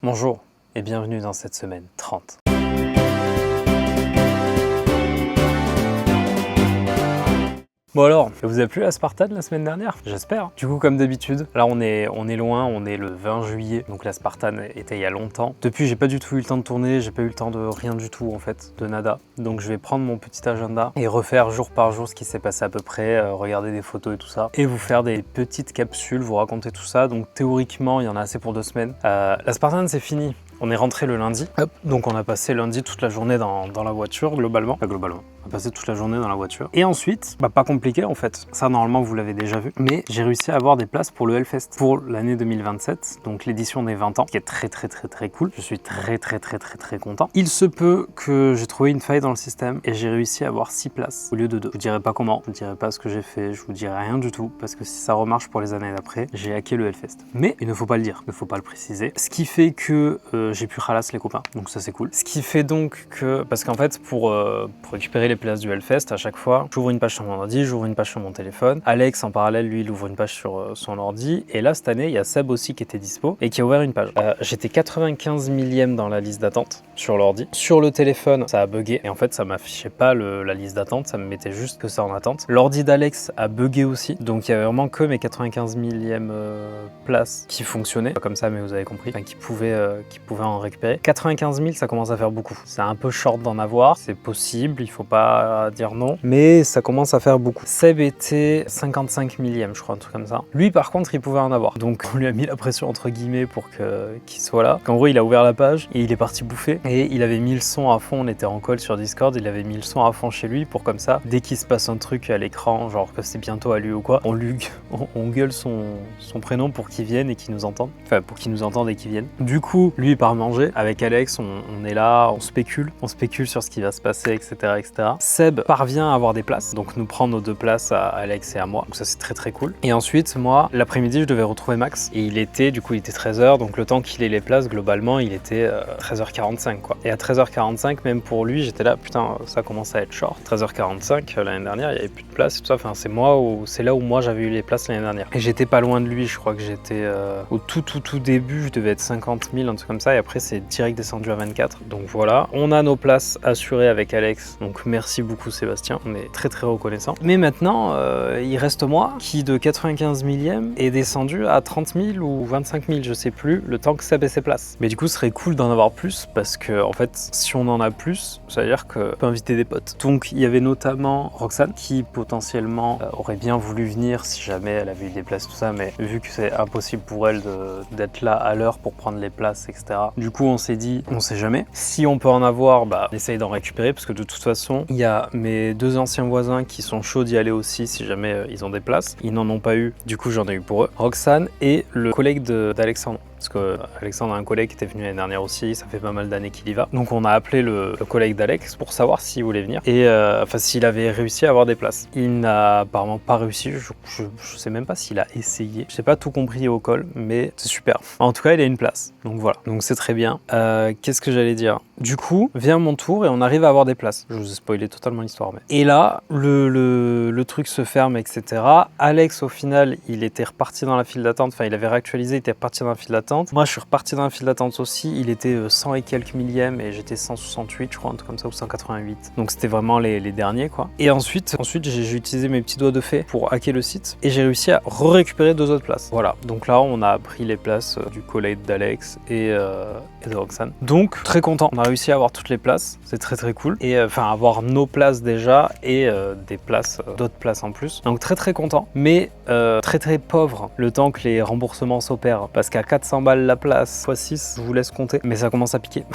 Bonjour et bienvenue dans cette semaine 30. Bon alors, ça vous a plu la Spartan la semaine dernière? J'espère. Du coup, comme d'habitude, là on est loin, on est le 20 juillet, donc la Spartan était il y a longtemps. Depuis, j'ai pas du tout eu le temps de tourner, j'ai pas eu le temps de rien du tout en fait, de nada. Donc je vais prendre mon petit agenda et refaire jour par jour ce qui s'est passé à peu près, regarder des photos et tout ça, et vous faire des petites capsules, vous raconter tout ça. Donc théoriquement, il y en a assez pour 2 semaines. La Spartan, c'est fini. On est rentré le lundi, hop. Donc on a passé lundi toute la journée dans la voiture, globalement. Pas globalement, on a passé toute la journée dans la voiture. Et ensuite, pas compliqué en fait, ça normalement vous l'avez déjà vu, mais j'ai réussi à avoir des places pour le Hellfest, pour l'année 2027, donc l'édition des 20 ans, qui est très cool. Je suis très content. Il se peut que j'ai trouvé une faille dans le système et j'ai réussi à avoir 6 places au lieu de 2. Je vous dirai pas comment, je vous dirai pas ce que j'ai fait, je vous dirai rien du tout, parce que si ça remarche pour les années d'après, j'ai hacké le Hellfest. Mais il ne faut pas le dire, il ne faut pas le préciser. Ce qui fait que j'ai pu ralasse les copains, donc ça c'est cool. Ce qui fait donc que, parce qu'en fait pour récupérer les places du Hellfest, à chaque fois, j'ouvre une page sur mon ordi, j'ouvre une page sur mon téléphone. Alex en parallèle, lui, il ouvre une page sur son ordi. Et là, cette année, il y a Seb aussi qui était dispo et qui a ouvert une page. J'étais 95 millième dans la liste d'attente sur l'ordi. Sur le téléphone, ça a bugué et en fait, ça m'affichait pas la liste d'attente, ça me mettait juste que ça en attente. L'ordi d'Alex a bugué aussi, donc il y avait vraiment que mes 95 millième places qui fonctionnaient, pas comme ça, mais vous avez compris, enfin, qui pouvaient en récupérer. 95 000, ça commence à faire beaucoup. C'est un peu short d'en avoir, c'est possible, il faut pas dire non, mais ça commence à faire beaucoup. Seb était 55 millième, je crois, un truc comme ça. Lui, par contre, il pouvait en avoir. Donc, on lui a mis la pression entre guillemets pour qu'il soit là. En gros, il a ouvert la page et il est parti bouffer. Et il avait mis le son à fond, on était en call sur Discord, il avait mis le son à fond chez lui pour comme ça, dès qu'il se passe un truc à l'écran, genre que c'est bientôt à lui ou quoi, on gueule son prénom pour qu'il vienne et qu'il nous entende. Enfin, pour qu'il nous entende et qu'il vienne. Du coup, lui, il part manger. Avec Alex, on est là, on spécule sur ce qui va se passer, etc. Seb parvient à avoir des places, donc nous prend nos 2 places à Alex et à moi, donc ça c'est très cool. Et ensuite, moi, l'après-midi, je devais retrouver Max, et il était 13h, donc le temps qu'il ait les places, globalement, il était 13h45, quoi. Et à 13h45, même pour lui, j'étais là, putain, ça commence à être short. 13h45, l'année dernière, il n'y avait plus de place et tout ça, enfin, c'est là où moi j'avais eu les places l'année dernière. Et j'étais pas loin de lui, je crois que j'étais au tout début, je devais être 50 000, un truc comme ça, et après c'est direct descendu à 24. Donc voilà, on a nos places assurées avec Alex, donc merci beaucoup Sébastien, on est très reconnaissant. Mais maintenant, il reste moi qui de 95 millième est descendu à 30 000 ou 25 000, je sais plus, le temps que Seb ait ses places. Mais du coup, ce serait cool d'en avoir plus parce que en fait, si on en a plus, ça veut dire qu'on peut inviter des potes. Donc il y avait notamment Roxane qui potentiellement aurait bien voulu venir si jamais elle avait eu des places, tout ça, mais vu que c'est impossible pour elle d'être là à l'heure pour prendre les places, etc. Du coup, on s'est dit, on sait jamais. Si on peut en avoir, on essaye d'en récupérer parce que de toute façon, il y a mes 2 anciens voisins qui sont chauds d'y aller aussi si jamais ils ont des places. Ils n'en ont pas eu, du coup j'en ai eu pour eux. Roxane et le collègue d'Alexandre. Parce qu'Alexandre a un collègue qui était venu l'année dernière aussi, ça fait pas mal d'années qu'il y va. Donc on a appelé le collègue d'Alex pour savoir s'il voulait venir et s'il avait réussi à avoir des places. Il n'a apparemment pas réussi, je sais même pas s'il a essayé. Je n'ai pas tout compris au call, mais c'est super. En tout cas, il a une place, donc voilà. Donc c'est très bien. Qu'est-ce que j'allais dire? Du coup, vient mon tour et on arrive à avoir des places. Je vous ai spoilé totalement l'histoire. Mais... Et là, le truc se ferme, etc. Alex, au final, il était reparti dans la file d'attente. Enfin, il avait réactualisé, il était reparti dans la file d'attente. Moi, je suis reparti dans la file d'attente aussi. Il était 100 et quelques millième et j'étais 168, je crois, un truc comme ça, ou 188. Donc, c'était vraiment les derniers, quoi. Et ensuite j'ai utilisé mes petits doigts de fée pour hacker le site et j'ai réussi à récupérer 2 autres places. Voilà. Donc là, on a pris les places du collègue d'Alex et de Roxane. Donc, très content. On a réussi à avoir toutes les places. C'est très cool. Et avoir nos places déjà et des places, d'autres places en plus. Donc, très content. Mais très pauvre le temps que les remboursements s'opèrent. Parce qu'à 400 balles la place x 6, je vous laisse compter. Mais ça commence à piquer.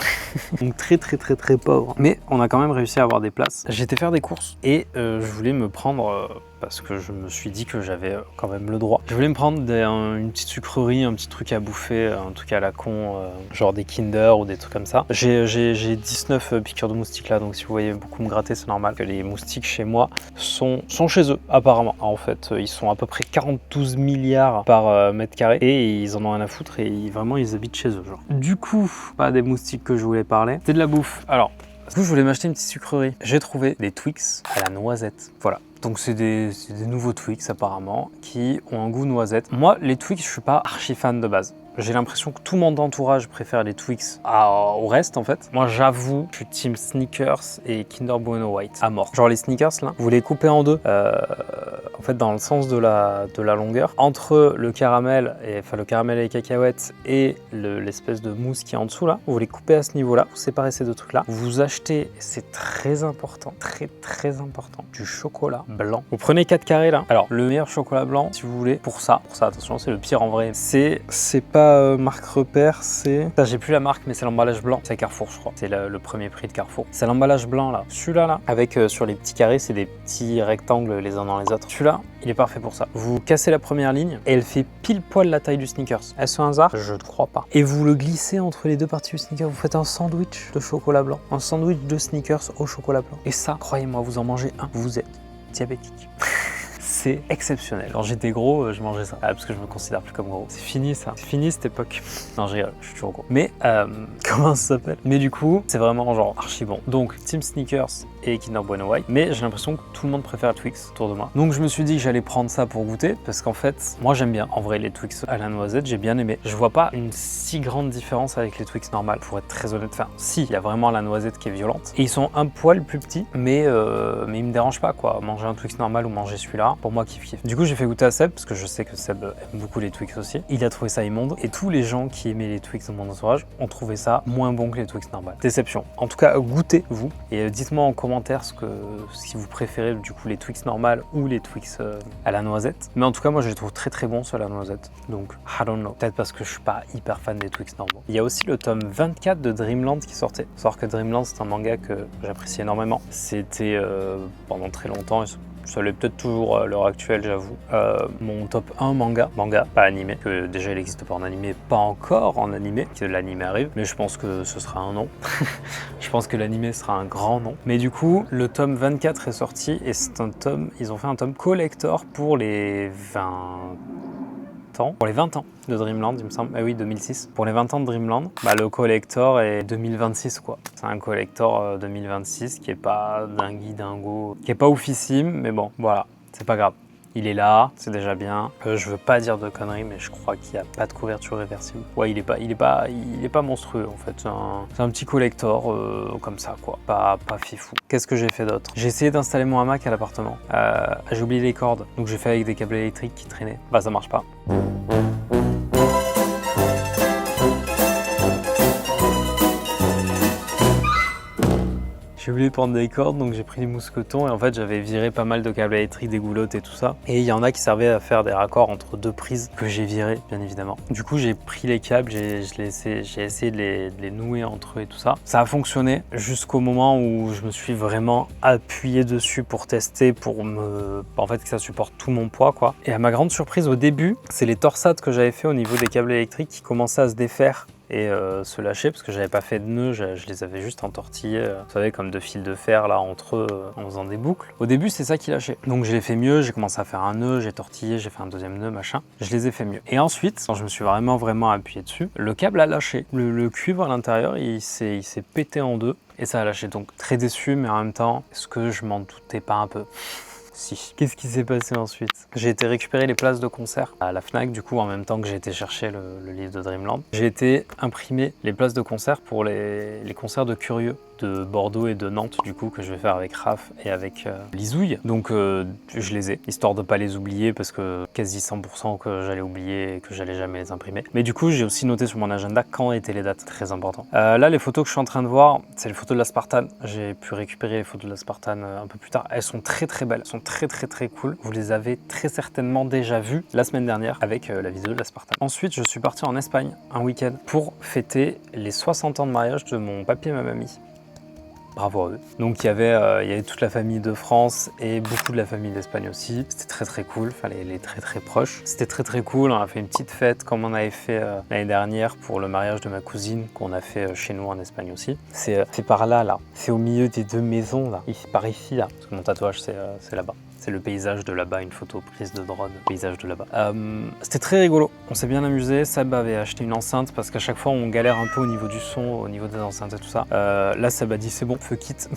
Donc, très pauvre. Mais on a quand même réussi à avoir des places. J'étais faire des courses et je voulais me prendre... parce que je me suis dit que j'avais quand même le droit. Je voulais me prendre une petite sucrerie, un petit truc à bouffer, un truc à la con, genre des Kinder ou des trucs comme ça. J'ai 19 piqûres de moustiques là, donc si vous voyez beaucoup me gratter, c'est normal que les moustiques chez moi sont chez eux, apparemment. En fait, ils sont à peu près 42 milliards par mètre carré et ils en ont rien à foutre et vraiment ils habitent chez eux, genre. Du coup, pas des moustiques que je voulais parler, c'était de la bouffe. Alors, du coup, je voulais m'acheter une petite sucrerie. J'ai trouvé des Twix à la noisette. Voilà. Donc c'est des nouveaux Twix apparemment qui ont un goût noisette. Moi, les Twix, je suis pas archi fan de base. j'ai l'impression que tout mon entourage préfère les Twix au reste en fait. Moi j'avoue, je suis team sneakers et Kinder Bueno White à mort. Genre les sneakers là, vous les coupez en deux, en fait dans le sens de la longueur, entre le caramel et les cacahuètes et l'espèce de mousse qui est en dessous là, vous les coupez à ce niveau-là, vous séparez ces deux trucs là, vous achetez, c'est très important, très important, du chocolat blanc. Vous prenez 4 carrés là. Alors le meilleur chocolat blanc, si vous voulez, pour ça attention, c'est le pire en vrai. C'est pas marque repère, c'est... J'ai plus la marque, mais c'est l'emballage blanc. C'est Carrefour, je crois. C'est le premier prix de Carrefour. C'est l'emballage blanc là. Celui-là là, avec sur les petits carrés, c'est des petits rectangles les uns dans les autres. Celui-là, il est parfait pour ça. Vous cassez la première ligne et elle fait pile poil la taille du sneakers. Est-ce un hasard? Je ne crois pas. Et vous le glissez entre les deux parties du sneakers. Vous faites un sandwich de chocolat blanc. Un sandwich de sneakers au chocolat blanc. Et ça, croyez-moi, vous en mangez un, vous êtes diabétique. C'est exceptionnel. Quand j'étais gros, je mangeais ça. Parce que je me considère plus comme gros. C'est fini ça. C'est fini cette époque. Non, je suis toujours gros. Mais, comment ça s'appelle? Mais du coup, c'est vraiment genre archi bon. Donc, Team Sneakers et Kinder Bueno White. Mais j'ai l'impression que tout le monde préfère Twix autour de moi. Donc, je me suis dit que j'allais prendre ça pour goûter. Parce qu'en fait, moi j'aime bien. En vrai, les Twix à la noisette, j'ai bien aimé. Je vois pas une si grande différence avec les Twix normales, pour être très honnête. Enfin, si, il y a vraiment la noisette qui est violente. Et ils sont un poil plus petits. Mais ils me dérangent pas quoi. Manger un Twix normal ou manger celui-là. Pour moi, kiff. Du coup, j'ai fait goûter à Seb, parce que je sais que Seb aime beaucoup les Twix aussi. Il a trouvé ça immonde, et tous les gens qui aimaient les Twix dans mon entourage ont trouvé ça moins bon que les Twix normales. Déception. En tout cas, goûtez, vous, et dites-moi en commentaire si vous préférez du coup les Twix normales ou les Twix à la noisette. Mais en tout cas, moi, je les trouve très bons ceux à la noisette. Donc, I don't know. Peut-être parce que je suis pas hyper fan des Twix normaux. Il y a aussi le tome 24 de Dreamland qui sortait. Faut savoir que Dreamland, c'est un manga que j'apprécie énormément. C'était pendant très longtemps, et ça l'est peut-être toujours à l'heure actuelle, j'avoue. Mon top 1 manga, pas animé, que déjà il n'existe pas en animé, pas encore en animé, que l'animé arrive, mais je pense que ce sera un nom. Je pense que l'animé sera un grand nom. Mais du coup, le tome 24 est sorti, et c'est un tome, ils ont fait un tome collector pour les 20 ans. Pour les 20 ans de Dreamland, il me semble. Ah oui, 2006. Pour les 20 ans de Dreamland, le collector est 2026, quoi. C'est un collector 2026 qui est pas dingo, qui est pas oufissime, mais bon, voilà, c'est pas grave. Il est là, c'est déjà bien. Je veux pas dire de conneries, mais je crois qu'il n'y a pas de couverture réversible. Ouais, il est pas monstrueux en fait. C'est un petit collector comme ça, quoi. Pas fifou. Qu'est-ce que j'ai fait d'autre? J'ai essayé d'installer mon hamac à l'appartement. J'ai oublié les cordes, donc j'ai fait avec des câbles électriques qui traînaient. Ça marche pas. J'ai oublié de prendre des cordes, donc j'ai pris des mousquetons et en fait j'avais viré pas mal de câbles électriques, des goulottes et tout ça. Et il y en a qui servaient à faire des raccords entre deux prises que j'ai virées, bien évidemment. Du coup j'ai pris les câbles, j'ai essayé de les nouer entre eux et tout ça. Ça a fonctionné jusqu'au moment où je me suis vraiment appuyé dessus pour tester, en fait que ça supporte tout mon poids quoi. Et à ma grande surprise au début, c'est les torsades que j'avais fait au niveau des câbles électriques qui commençaient à se défaire et se lâcher parce que j'avais pas fait de nœuds, je les avais juste entortillés, vous savez, comme deux fils de fer là entre eux en faisant des boucles. Au début c'est ça qui lâchait, donc je l'ai fait mieux, j'ai commencé à faire un nœud, j'ai tortillé, j'ai fait un deuxième nœud, machin, je les ai fait mieux. Et ensuite, quand je me suis vraiment appuyé dessus, le câble a lâché, le cuivre à l'intérieur il s'est pété en deux et ça a lâché, donc très déçu, mais en même temps, est-ce que je m'en doutais pas un peu? Si. Qu'est-ce qui s'est passé ensuite? J'ai été récupérer les places de concert à la Fnac, du coup en même temps que j'ai été chercher le livre de Dreamland. J'ai été imprimer les places de concert pour les concerts de Curieux de Bordeaux et de Nantes, du coup, que je vais faire avec Raph et avec Lizouille. Donc je les ai, histoire de pas les oublier, parce que quasi 100% que j'allais oublier et que j'allais jamais les imprimer. Mais du coup, j'ai aussi noté sur mon agenda quand étaient les dates, très important. Là, les photos que je suis en train de voir, c'est les photos de la Spartan. J'ai pu récupérer les photos de la Spartan un peu plus tard. Elles sont très belles, elles sont très cool. Vous les avez très certainement déjà vues la semaine dernière avec la vidéo de la Spartan. Ensuite, je suis parti en Espagne un week-end pour fêter les 60 ans de mariage de mon papy et ma mamie. Bravo à eux. Donc il y avait toute la famille de France et beaucoup de la famille d'Espagne aussi. C'était très cool, enfin les très proches. C'était très cool, on a fait une petite fête comme on avait fait l'année dernière pour le mariage de ma cousine qu'on a fait chez nous en Espagne aussi. C'est par là, c'est au milieu des deux maisons là, par ici là, parce que mon tatouage c'est là-bas. C'est le paysage de là-bas, une photo prise de drone, paysage de là-bas. C'était très rigolo, on s'est bien amusé. Seb avait acheté une enceinte parce qu'à chaque fois on galère un peu au niveau du son, au niveau des enceintes et tout ça. Là Seb a dit c'est bon, fuck it,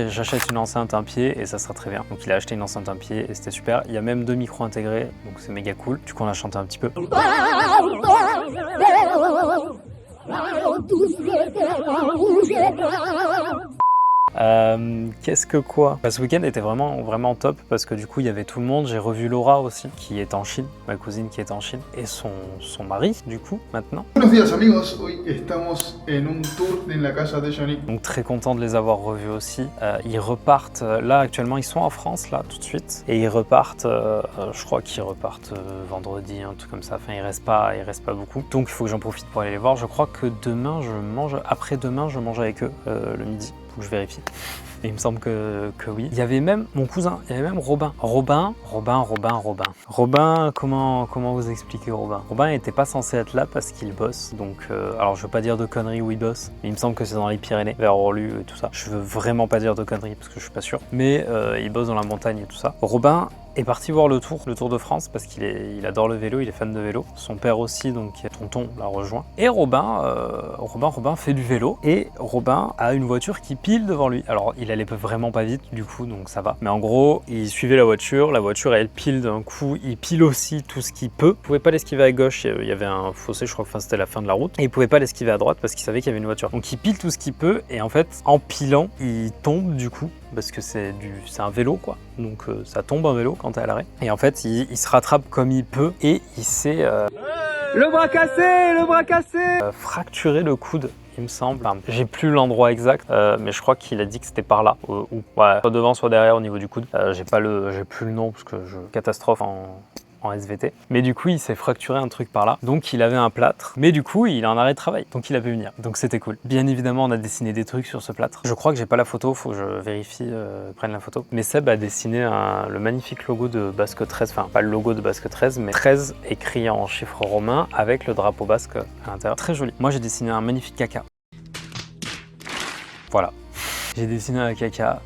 j'achète une enceinte un pied et ça sera très bien. Donc il a acheté une enceinte un pied et c'était super. Il y a même 2 micros intégrés, donc c'est méga cool. Du coup on a chanté un petit peu. Qu'est-ce que quoi? Ce week-end était vraiment top parce que du coup il y avait tout le monde. J'ai revu Laura aussi qui est en Chine, ma cousine qui est en Chine, et son mari du coup maintenant. Buenos días amigos, hoy estamos en un tour en la casa de Johnny. Donc très content de les avoir revus aussi. Ils repartent, là actuellement ils sont en France là tout de suite, et ils repartent, je crois qu'ils repartent vendredi, un truc comme ça. Enfin ils restent pas beaucoup. Donc il faut que j'en profite pour aller les voir. Je crois que demain après-demain je mange avec eux le midi. Faut que je vérifie. Et il me semble que oui. Il y avait même mon cousin, il y avait même Robin. Robin, comment vous expliquer Robin? Robin n'était pas censé être là parce qu'il bosse. Donc, alors je veux pas dire de conneries où il bosse, mais il me semble que c'est dans les Pyrénées, vers Orlu et tout ça. Je veux vraiment pas dire de conneries parce que je suis pas sûr. Mais il bosse dans la montagne et tout ça. Robin est parti voir le Tour de France parce qu'il adore le vélo, il est fan de vélo. Son père aussi, donc tonton, l'a rejoint. Et Robin fait du vélo et Robin a une voiture qui pile devant lui. Alors il allait vraiment pas vite du coup, donc ça va. Mais en gros, il suivait la voiture elle pile d'un coup, il pile aussi tout ce qu'il peut. Il pouvait pas l'esquiver à gauche, il y avait un fossé, je crois que c'était la fin de la route. Et il pouvait pas l'esquiver à droite parce qu'il savait qu'il y avait une voiture. Donc il pile tout ce qu'il peut et en fait, en pilant, il tombe du coup. Parce que c'est un vélo quoi, donc ça tombe un vélo quand t'es à l'arrêt. Et en fait il se rattrape comme il peut et il s'est le bras cassé, fracturé le coude. Il me semble, enfin, j'ai plus l'endroit exact, mais je crois qu'il a dit que c'était par là, ou ouais, soit devant, soit derrière au niveau du coude. J'ai plus le nom parce que catastrophe en SVT. Mais du coup, il s'est fracturé un truc par là. Donc, il avait un plâtre. Mais du coup, il est en arrêt de travail. Donc, il a pu venir. Donc, c'était cool. Bien évidemment, on a dessiné des trucs sur ce plâtre. Je crois que j'ai pas la photo. Faut que je vérifie, prenne la photo. Mais Seb a dessiné le magnifique logo de Basque 13. Enfin, pas le logo de Basque 13, mais 13 écrit en chiffres romains avec le drapeau basque à l'intérieur. Très joli. Moi, j'ai dessiné un magnifique caca. Voilà. J'ai dessiné un caca.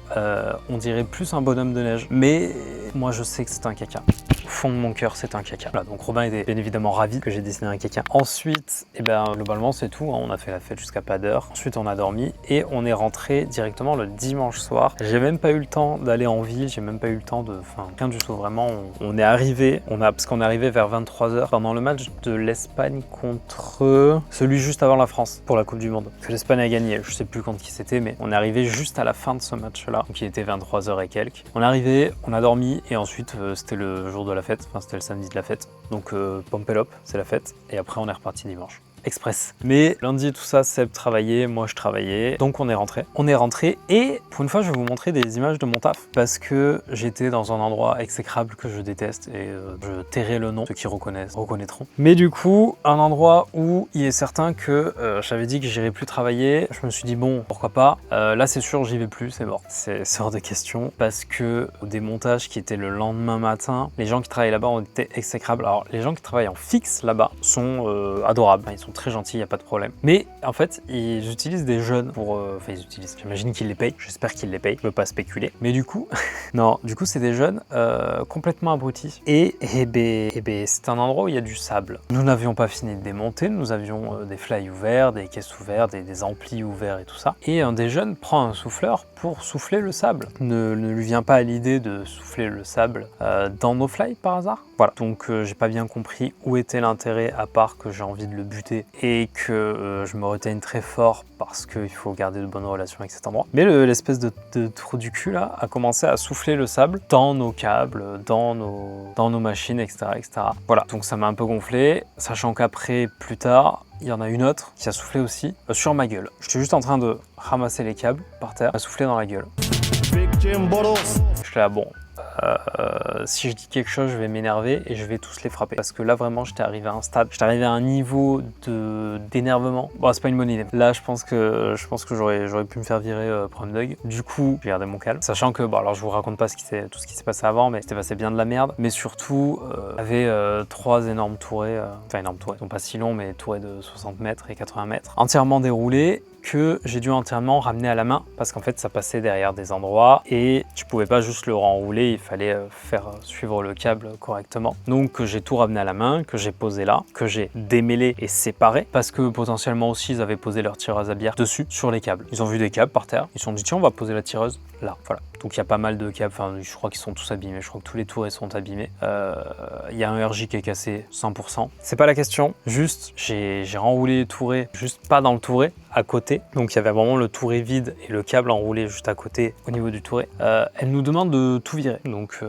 On dirait plus un bonhomme de neige. Mais moi, je sais que c'est un caca. Fond de mon cœur, c'est un caca. Voilà, donc Robin était bien évidemment ravi que j'ai dessiné un caca. Ensuite, globalement, c'est tout. Hein. On a fait la fête jusqu'à pas d'heure. Ensuite, on a dormi et on est rentré directement le dimanche soir. J'ai même pas eu le temps d'aller en ville. J'ai même pas eu le temps de... Enfin, rien du tout. Vraiment, on est arrivé. Parce qu'on est arrivé vers 23h pendant le match de l'Espagne contre celui juste avant la France pour la Coupe du Monde. Parce que l'Espagne a gagné. Je sais plus contre qui c'était, mais on est arrivé juste à la fin de ce match-là. Donc, il était 23h et quelques. On est arrivé, on a dormi et ensuite, c'était le jour de la fête, enfin c'était le samedi de la fête, donc Pompelop, c'est la fête, et après on est reparti dimanche. Express. Mais lundi tout ça, Seb travaillait, moi je travaillais, donc on est rentré. Et pour une fois je vais vous montrer des images de mon taf parce que j'étais dans un endroit exécrable que je déteste et je tairai le nom, ceux qui reconnaîtront. Mais du coup, un endroit où il est certain que j'avais dit que j'irais plus travailler, je me suis dit bon, pourquoi pas. Là c'est sûr, j'y vais plus, c'est mort. C'est hors de question parce que au démontage qui était le lendemain matin, les gens qui travaillent là-bas ont été exécrables. Alors les gens qui travaillent en fixe là-bas sont adorables, ils sont très gentils, il n'y a pas de problème. Mais en fait, ils utilisent des jeunes pour... Enfin, ils utilisent, j'imagine qu'ils les payent, j'espère qu'ils les payent, je veux pas spéculer. Mais du coup, non, du coup, c'est des jeunes complètement abrutis. Et c'est un endroit où il y a du sable. Nous n'avions pas fini de démonter, nous avions des fly ouverts, des caisses ouvertes, des amplis ouverts et tout ça. Et un des jeunes prend un souffleur pour souffler le sable. Ne lui vient pas à l'idée de souffler le sable dans nos fly par hasard. Voilà, donc j'ai pas bien compris où était l'intérêt à part que j'ai envie de le buter et que je me reteigne très fort parce qu'il faut garder de bonnes relations avec cet endroit. Mais l'espèce de trou du cul là a commencé à souffler le sable dans nos câbles, dans nos machines, etc., etc. Voilà, donc ça m'a un peu gonflé, sachant qu'aprais, plus tard, il y en a une autre qui a soufflé aussi sur ma gueule. J'étais juste en train de ramasser les câbles par terre, elle a soufflé dans la gueule. Je suis là, bon, si je dis quelque chose, je vais m'énerver et je vais tous les frapper. Parce que là, vraiment, j'étais arrivé à un stade, j'étais arrivé à un niveau d'énervement. Bon, c'est pas une bonne idée. Là, je pense que j'aurais pu me faire virer Prom Dog. Du coup, j'ai gardé mon calme. Sachant que, bon, alors je vous raconte pas tout ce qui s'est passé avant, mais c'était passé bien de la merde. Mais surtout, il y avait 3 énormes tourets, enfin énormes tourets, ils sont pas si longs, mais tourets de 60 mètres et 80 mètres, entièrement déroulés. que j'ai dû entièrement ramener à la main parce qu'en fait ça passait derrière des endroits et tu pouvais pas juste le renrouler, il fallait faire suivre le câble correctement. Donc j'ai tout ramené à la main, que j'ai posé là, que j'ai démêlé et séparé parce que potentiellement aussi ils avaient posé leur tireuse à bière dessus sur les câbles. Ils ont vu des câbles par terre, ils se sont dit tiens on va poser la tireuse là, voilà. Donc il y a pas mal de câbles, enfin je crois qu'ils sont tous abîmés, je crois que tous les tourets sont abîmés. Il y a un RJ qui est cassé 100%. C'est pas la question, juste j'ai renroulé les tourets, juste pas dans le touret, à côté. Donc il y avait vraiment le touret vide et le câble enroulé juste à côté au niveau du touret. Elle nous demande de tout virer. Donc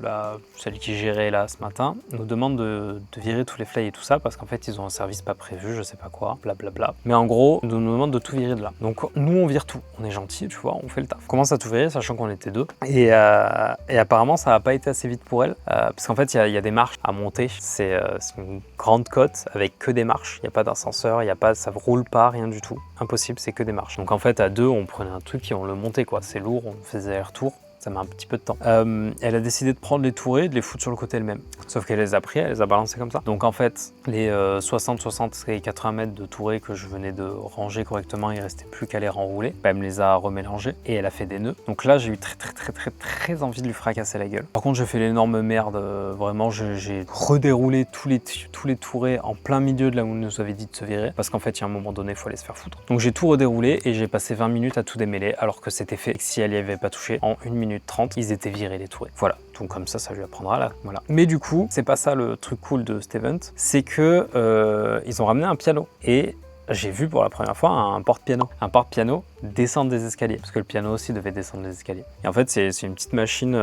là, celle qui gérait là ce matin nous demande de virer tous les fly et tout ça parce qu'en fait ils ont un service pas prévu, je sais pas quoi, blablabla. Mais en gros, ils nous demandent de tout virer de là. Donc nous on vire tout, on est gentil, tu vois, on fait le taf. On commence à tout virer sachant qu'on était deux. Et apparemment ça n'a pas été assez vite pour elle parce qu'en fait il y a des marches à monter. C'est une grande côte avec que des marches. Il n'y a pas d'ascenseur, il y a pas, ça roule pas, rien du tout. Impossible, c'est que des marches. Donc en fait à deux on prenait un truc et on le montait quoi. C'est lourd, on faisait aller-retour. Ça met un petit peu de temps. Elle a décidé de prendre les tourets et de les foutre sur le côté elle-même. Sauf qu'elle les a pris, elle les a balancés comme ça. Donc en fait, les 60, 60 et 80 mètres de tourets que je venais de ranger correctement, il restait plus qu'à les renrouler. Bah, elle me les a remélangés et elle a fait des nœuds. Donc là, j'ai eu très envie de lui fracasser la gueule. Par contre, j'ai fait l'énorme merde. Vraiment, j'ai redéroulé tous les tourets en plein milieu de là où on nous avait dit de se virer. Parce qu'en fait, il y a un moment donné, il faut aller se faire foutre. Donc j'ai tout redéroulé et j'ai passé 20 minutes à tout démêler alors que c'était fait. Et si elle y avait pas touché, en 1 minute 30, ils étaient virés les tourets. Voilà, donc comme ça lui apprendra là. Voilà. Mais du coup, c'est pas ça le truc cool de cet event, c'est que ils ont ramené un piano et j'ai vu pour la première fois un porte-piano. Un porte-piano descendre des escaliers, parce que le piano aussi devait descendre des escaliers. Et en fait, c'est une petite machine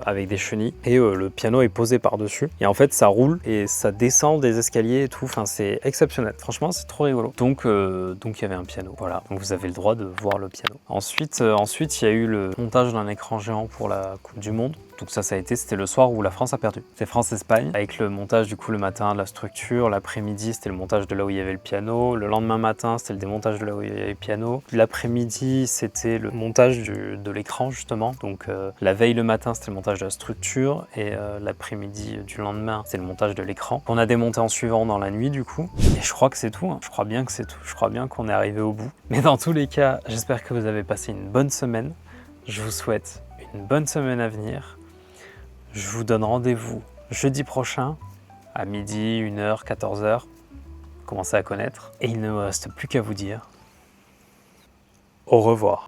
avec des chenilles et le piano est posé par-dessus. Et en fait, ça roule et ça descend des escaliers et tout. Enfin, c'est exceptionnel. Franchement, c'est trop rigolo. Donc, il y avait un piano. Voilà. Donc, vous avez le droit de voir le piano. Ensuite, il y a eu le montage d'un écran géant pour la Coupe du Monde. Donc c'était le soir où la France a perdu. C'était France-Espagne, avec le montage du coup le matin de la structure, l'après-midi c'était le montage de là où il y avait le piano, le lendemain matin c'était le démontage de là où il y avait le piano, l'après-midi c'était le montage de l'écran justement, donc la veille le matin c'était le montage de la structure et l'après-midi du lendemain c'est le montage de l'écran. On a démonté en suivant dans la nuit du coup, et je crois que c'est tout, hein. Je crois bien que c'est tout, je crois bien qu'on est arrivé au bout. Mais dans tous les cas, j'espère que vous avez passé une bonne semaine, je vous souhaite une bonne semaine à venir. Je vous donne rendez-vous jeudi prochain à midi, 1h, 14h. Commencez à connaître. Et il ne me reste plus qu'à vous dire au revoir.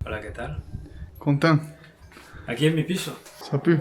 Hola, ¿qué tal? Content. Aquí en mi piso. Ça pue.